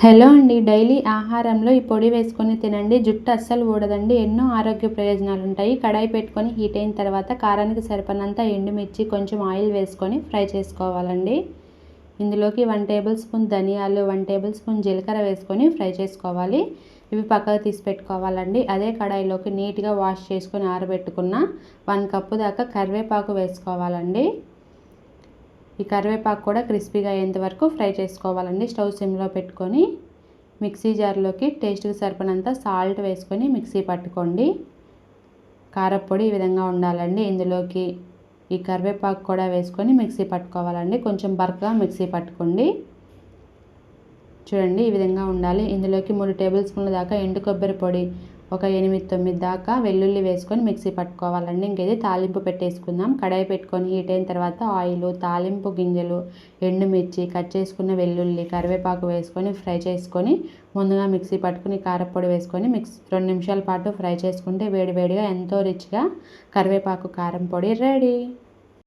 Hello అండి. Daily ఆహారంలో ఈ పొడి వేసుకొని తినండి. జుట్టు అస్సలు ఊడదండి. ఎన్నో ఆరోగ్య ప్రయోజనాలు ఉంటాయి. కడాయి పెట్టుకొని హీట్ అయిన తర్వాత కారానికి సరిపడినంత ఎండుమిర్చి, కొంచెం ఆయిల్ వేసుకొని ఫ్రై చేసుకోవాలండి. ఇందులోకి 1 టేబుల్ స్పూన్ ధనియాలు, 1 టేబుల్ స్పూన్ జీలకర్ర వేసుకొని ఫ్రై చేసుకోవాలి. ఇవి పక్కకు తీసి పెట్టుకోవాలండి. అదే కడాయిలోకి నీట్గా వాష్ చేసుకొని ఆరబెట్టుకున్న 1 కప్పు దాకా కరివేపాకు వేసుకోవాలండి. ఈ కరివేపాకు కూడా క్రిస్పీగా అయ్యేంత వరకు ఫ్రై చేసుకోవాలండి. స్టవ్ సిమ్లో పెట్టుకొని మిక్సీ జార్లోకి టేస్ట్కి సరిపడినంత సాల్ట్ వేసుకొని మిక్సీ పట్టుకోండి. కారపొడి ఈ విధంగా ఉండాలండి. ఇందులోకి ఈ కరివేపాకు కూడా వేసుకొని మిక్సీ పట్టుకోవాలండి. కొంచెం బరకగా మిక్సీ పట్టుకోండి. చూడండి, ఈ విధంగా ఉండాలి. ఇందులోకి 3 టేబుల్ స్పూన్ల దాకా ఎండు కొబ్బరి పొడి, ఒక 8-9 దాకా వెల్లుల్లి వేసుకొని మిక్సీ పట్టుకోవాలండి. ఇంకేది తాలింపు పెట్టేసుకుందాం. కడాయి పెట్టుకొని హీట్ అయిన తర్వాత ఆయిల్, తాలింపు గింజలు, ఎండుమిర్చి, కట్ చేసుకున్న వెల్లుల్లి, కరివేపాకు వేసుకొని ఫ్రై చేసుకొని ముందుగా మిక్సీ పట్టుకుని కారపొడి వేసుకొని 2 నిమిషాల పాటు ఫ్రై చేసుకుంటే వేడివేడిగా ఎంతో రిచ్గా కరివేపాకు కారం పొడి రెడీ.